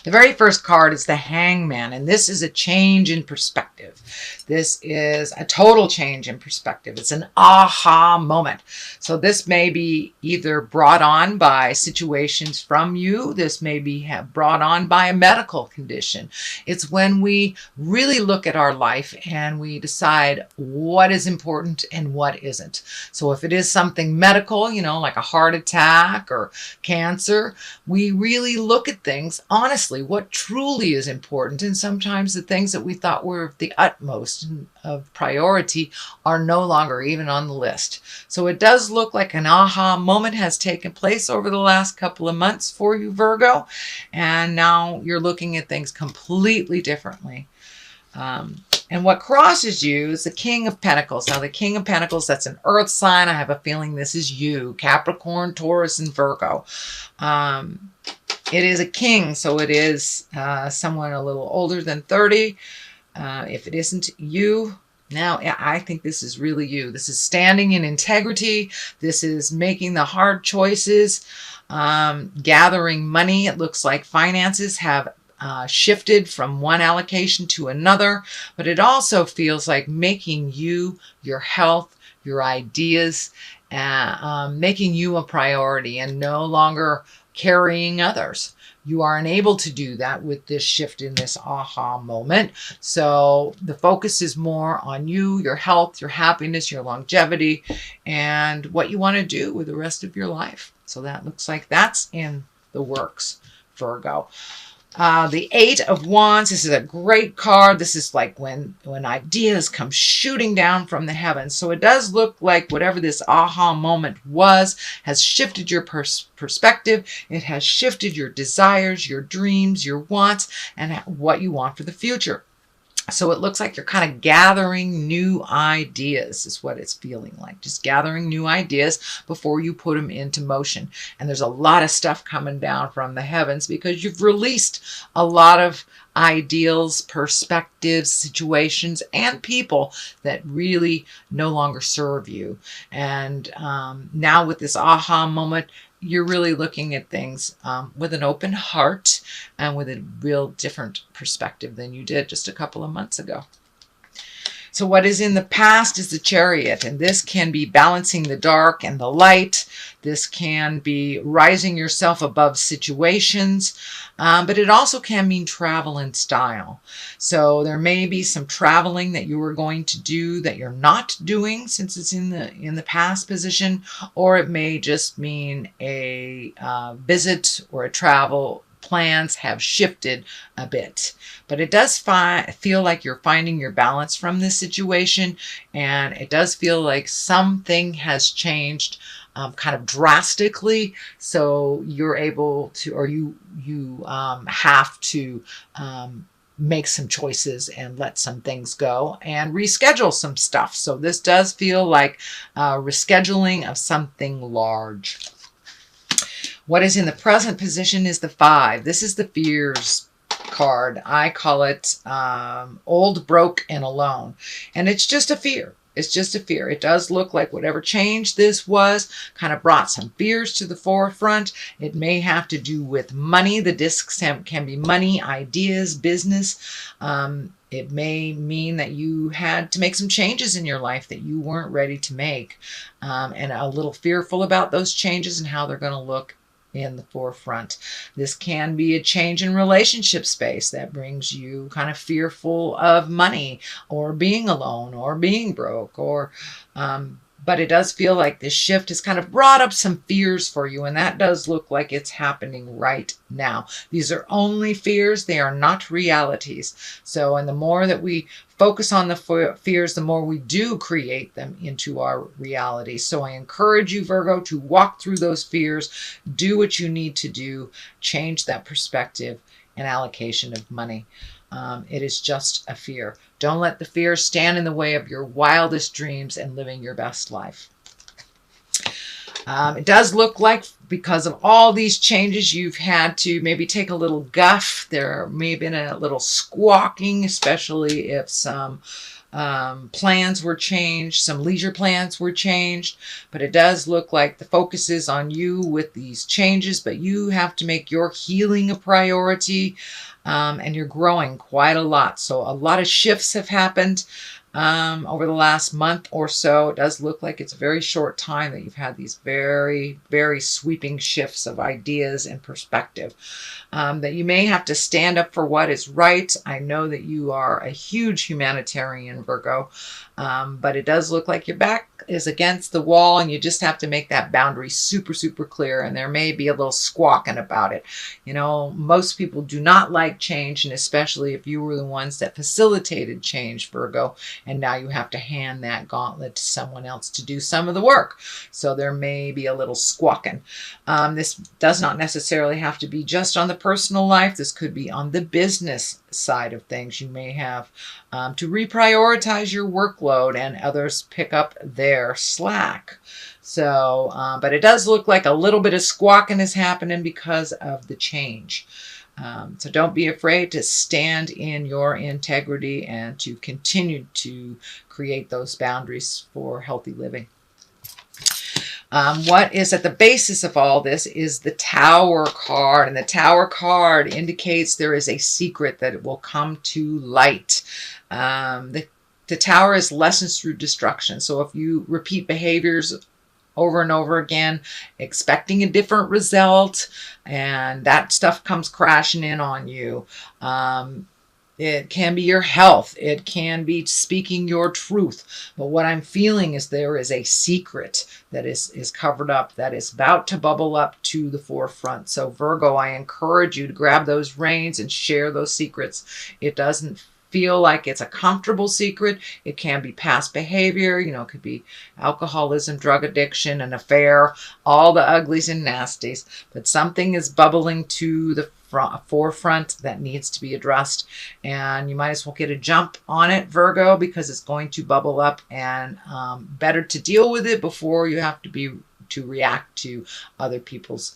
The very first card is the Hangman, and this is a change in perspective. This is a total change in perspective. It's an aha moment. So this may be either brought on by situations from you. This may be brought on by a medical condition. It's when we really look at our life and we decide what is important and what isn't. So if it is something medical, like a heart attack or cancer, we really look at things honestly, what truly is important. And sometimes the things that we thought were of the utmost of priority are no longer even on the list. So it does look like an aha moment has taken place over the last couple of months for you, Virgo. And now you're looking at things completely differently. And what crosses you is the King of Pentacles. Now, the King of Pentacles, that's an earth sign. I have a feeling this is you, Capricorn, Taurus, and Virgo. It is a king, so it is someone a little older than 30. If it isn't you, now I think this is really you. This is standing in integrity. This is making the hard choices, gathering money. It looks like finances have shifted from one allocation to another, but it also feels like making you, your health, your ideas, making you a priority and no longer carrying others. You are unable to do that with this shift in this aha moment. So the focus is more on you, your health, your happiness, your longevity, and what you want to do with the rest of your life. So that looks like that's in the works, Virgo. The Eight of Wands, this is a great card. This is like when ideas come shooting down from the heavens. So it does look like whatever this aha moment was has shifted your perspective. It has shifted your desires, your dreams, your wants, and what you want for the future. So it looks like you're kind of gathering new ideas is what it's feeling like. Just gathering new ideas before you put them into motion. And there's a lot of stuff coming down from the heavens because you've released a lot of ideals, perspectives, situations, and people that really no longer serve you. And now with this aha moment, you're really looking at things with an open heart and with a real different perspective than you did just a couple of months ago. So what is in the past is the Chariot, and this can be balancing the dark and the light. This can be rising yourself above situations, but it also can mean travel and style. So there may be some traveling that you are going to do that you're not doing since it's in the past position, or it may just mean a visit or a travel. Plans have shifted a bit, but it does feel like you're finding your balance from this situation, and it does feel like something has changed kind of drastically, so you're able to, or you have to make some choices and let some things go and reschedule some stuff. So this does feel like rescheduling of something large. What is in the present position is the 5. This is the fears card. I call it old, broke, and alone. And it's just a fear. It's just a fear. It does look like whatever change this was kind of brought some fears to the forefront. It may have to do with money. The discs can be money, ideas, business. It may mean that you had to make some changes in your life that you weren't ready to make, and a little fearful about those changes and how they're going to look in the forefront. This can be a change in relationship space that brings you kind of fearful of money or being alone or being broke, or but it does feel like this shift has kind of brought up some fears for you, and that does look like it's happening right now. These are only fears. They are not realities. So, and the more that we focus on the fears, the more we do create them into our reality. So I encourage you, Virgo, to walk through those fears, do what you need to do, change that perspective and allocation of money. It is just a fear. Don't let the fear stand in the way of your wildest dreams and living your best life. It does look like because of all these changes, you've had to maybe take a little guff. There may have been a little squawking, especially if some plans were changed, some leisure plans were changed, but it does look like the focus is on you with these changes, but you have to make your healing a priority, and you're growing quite a lot. So a lot of shifts have happened over the last month or so. It does look like it's a very short time that you've had these very, very sweeping shifts of ideas and perspective. That you may have to stand up for what is right. I know that you are a huge humanitarian, Virgo, but it does look like your back is against the wall and you just have to make that boundary super, super clear. And there may be a little squawking about it. You know, most people do not like change, and especially if you were the ones that facilitated change, Virgo, and now you have to hand that gauntlet to someone else to do some of the work. So there may be a little squawking. This does not necessarily have to be just on the personal life. This could be on the business side of things. You may have to reprioritize your workload and others pick up their slack. So, but it does look like a little bit of squawking is happening because of the change. So don't be afraid to stand in your integrity and to continue to create those boundaries for healthy living. What is at the basis of all this is the Tower card. And the Tower card indicates there is a secret that will come to light. The Tower is lessons through destruction. So if you repeat behaviors over and over again, expecting a different result, and that stuff comes crashing in on you. It can be your health. It can be speaking your truth. But what I'm feeling is there is a secret that is covered up, that is about to bubble up to the forefront. So Virgo, I encourage you to grab those reins and share those secrets. It doesn't feel like it's a comfortable secret. It can be past behavior. You know, it could be alcoholism, drug addiction, an affair, all the uglies and nasties. But something is bubbling to the forefront that needs to be addressed, and you might as well get a jump on it, Virgo, because it's going to bubble up, and better to deal with it before you have to react to other people's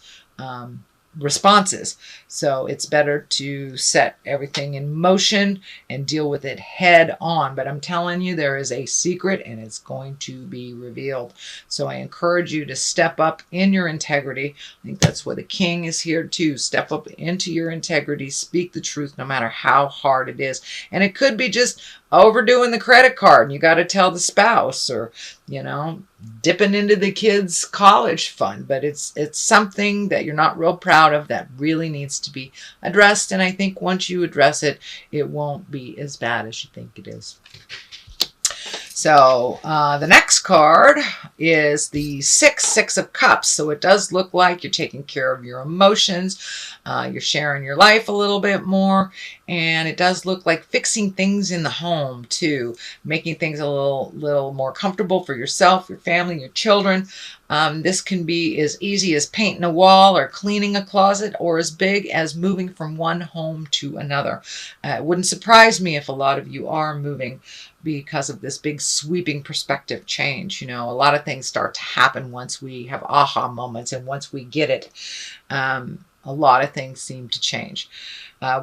responses. So it's better to set everything in motion and deal with it head on. But I'm telling you, there is a secret and it's going to be revealed. So I encourage you to step up in your integrity. I think that's where the King is here too. Step up into your integrity, speak the truth no matter how hard it is. And it could be just overdoing the credit card and you got to tell the spouse, or, you know, dipping into the kids' college fund, but it's something that you're not real proud of that really needs to be addressed. And I think once you address it, it won't be as bad as you think it is. So the next card is the Six of Cups. So it does look like you're taking care of your emotions. You're sharing your life a little bit more. And it does look like fixing things in the home too. Making things a little more comfortable for yourself, your family, your children. This can be as easy as painting a wall or cleaning a closet, or as big as moving from one home to another. It wouldn't surprise me if a lot of you are moving because of this big sweeping perspective change. You know, a lot of things start to happen once we have aha moments, and once we get it, a lot of things seem to change.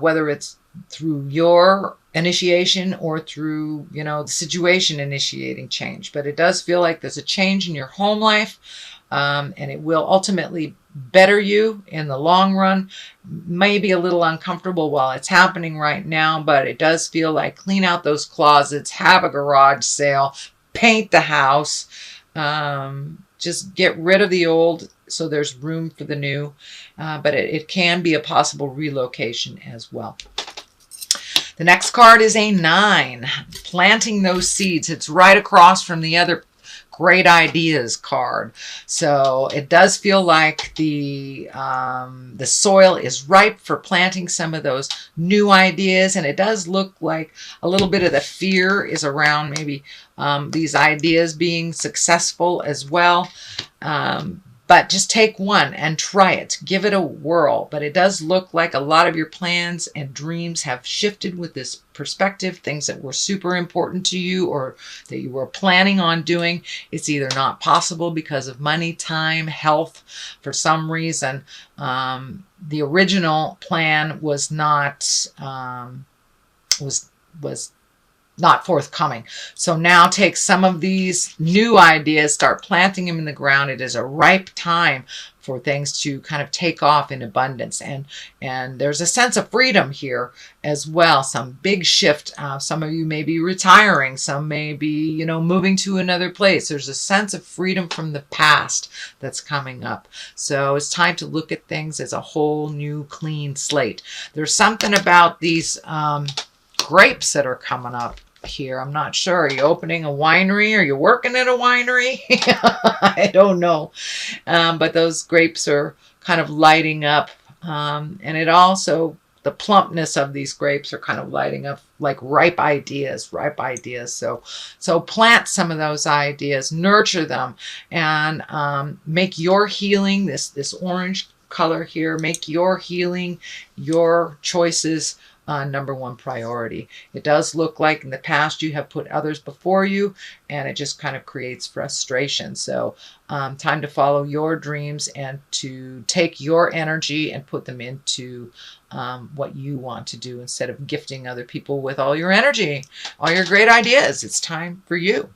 Whether it's through your initiation or through, you know, the situation initiating change. But it does feel like there's a change in your home life, and it will ultimately better you in the long run. Maybe a little uncomfortable while it's happening right now, but it does feel like clean out those closets, have a garage sale, paint the house, just get rid of the old so there's room for the new. But it can be a possible relocation as well. The next card is a 9, planting those seeds. It's right across from the other great ideas card. So it does feel like the soil is ripe for planting some of those new ideas. And it does look like a little bit of the fear is around maybe these ideas being successful as well. But just take one and try it. Give it a whirl. But it does look like a lot of your plans and dreams have shifted with this perspective. Things that were super important to you or that you were planning on doing, it's either not possible because of money, time, health. For some reason, the original plan was not, was not forthcoming. So now take some of these new ideas, start planting them in the ground. It is a ripe time for things to kind of take off in abundance. And there's a sense of freedom here as well. Some big shift. Some of you may be retiring. Some may be, moving to another place. There's a sense of freedom from the past that's coming up. So it's time to look at things as a whole new clean slate. There's something about these grapes that are coming up here. I'm not sure. Are you opening a winery? Are you working at a winery? I don't know. But those grapes are kind of lighting up. And it also, the plumpness of these grapes are kind of lighting up like ripe ideas. So plant some of those ideas, nurture them, and make your healing, this orange color here, make your healing, your choices number one priority. It does look like in the past you have put others before you, and it just kind of creates frustration. So time to follow your dreams and to take your energy and put them into what you want to do instead of gifting other people with all your energy, all your great ideas. It's time for you.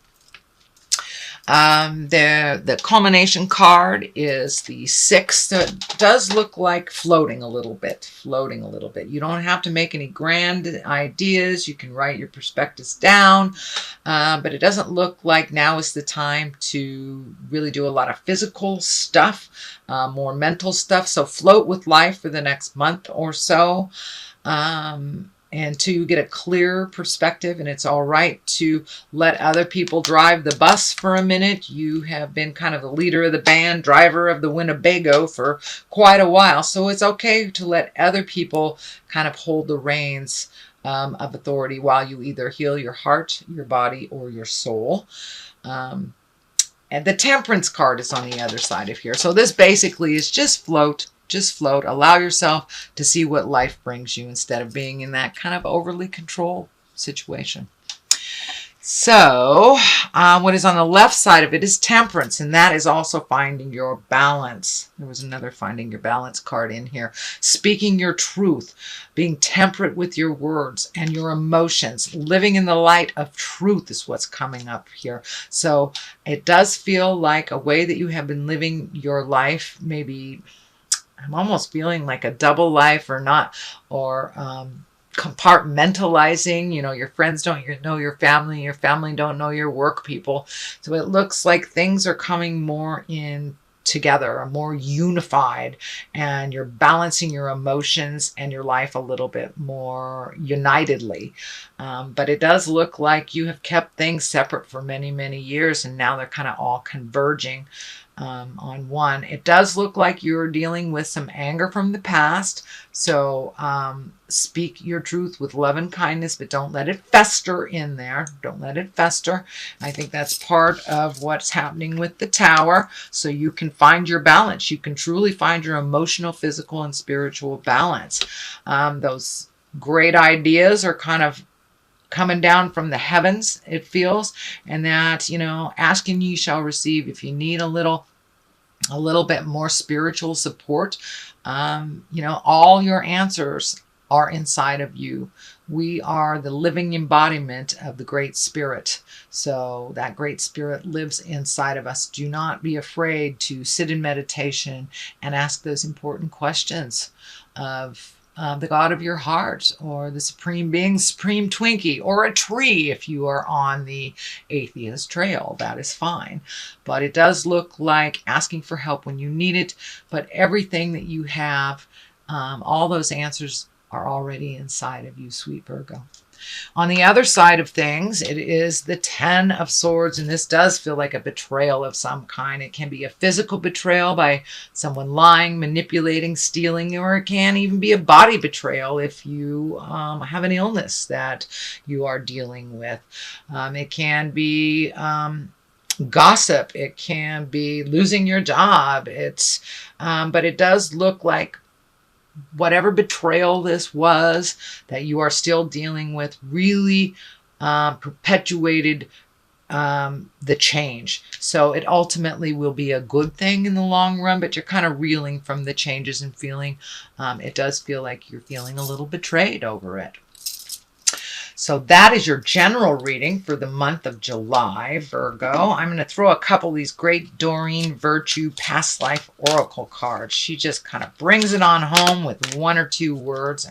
The culmination card is the 6. So it does look like floating a little bit. You don't have to make any grand ideas. You can write your perspectives down, but it doesn't look like now is the time to really do a lot of physical stuff, more mental stuff. So float with life for the next month or so. And to get a clear perspective, and it's all right to let other people drive the bus for a minute. You have been kind of the leader of the band, driver of the Winnebago for quite a while, so it's okay to let other people kind of hold the reins of authority while you either heal your heart, your body, or your soul. And the Temperance card is on the other side of here. So this basically is just float. Just float. Allow yourself to see what life brings you instead of being in that kind of overly controlled situation. So what is on the left side of it is Temperance, and that is also finding your balance. There was another finding your balance card in here. Speaking your truth, being temperate with your words and your emotions, living in the light of truth is what's coming up here. So it does feel like a way that you have been living your life, maybe I'm almost feeling like a double life or not, or compartmentalizing. Your friends don't know your family don't know your work people. So it looks like things are coming more in together, are more unified, and you're balancing your emotions and your life a little bit more unitedly. But it does look like you have kept things separate for many, many years, and now they're kind of all converging on one. It does look like you're dealing with some anger from the past. So speak your truth with love and kindness, but don't let it fester in there. Don't let it fester. I think that's part of what's happening with the Tower. So you can find your balance. You can truly find your emotional, physical, and spiritual balance. Those great ideas are kind of coming down from the heavens, it feels, and that, ask and ye shall receive. If you need a little bit more spiritual support, all your answers are inside of you. We are the living embodiment of the Great Spirit. So that Great Spirit lives inside of us. Do not be afraid to sit in meditation and ask those important questions of the God of your heart, or the Supreme Being, Supreme Twinkie, or a tree if you are on the atheist trail. That is fine. But it does look like asking for help when you need it. But everything that you have, all those answers are already inside of you, sweet Virgo. On the other side of things, it is the 10 of Swords, and this does feel like a betrayal of some kind. It can be a physical betrayal by someone lying, manipulating, stealing, or it can even be a body betrayal if you have an illness that you are dealing with. It can be gossip. It can be losing your job. But it does look like whatever betrayal this was that you are still dealing with really perpetuated the change. So it ultimately will be a good thing in the long run, but you're kind of reeling from the changes and feeling, it does feel like you're feeling a little betrayed over it. So that is your general reading for the month of July, Virgo. I'm going to throw a couple of these great Doreen Virtue Past Life Oracle cards. She just kind of brings it on home with one or two words.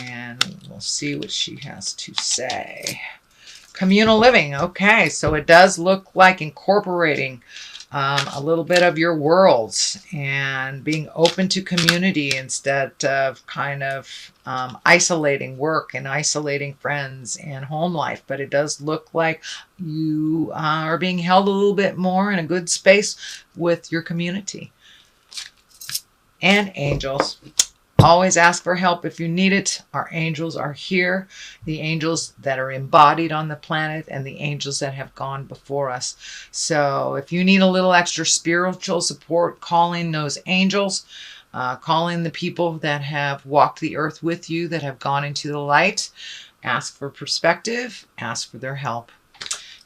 And we'll see what she has to say. Communal living. Okay, so it does look like incorporating a little bit of your worlds and being open to community instead of kind of isolating work and isolating friends and home life. But it does look like you are being held a little bit more in a good space with your community. And angels. Always ask for help if you need it. Our angels are here. The angels that are embodied on the planet and the angels that have gone before us. So if you need a little extra spiritual support, call in those angels. Call in the people that have walked the earth with you, that have gone into the light. Ask for perspective. Ask for their help.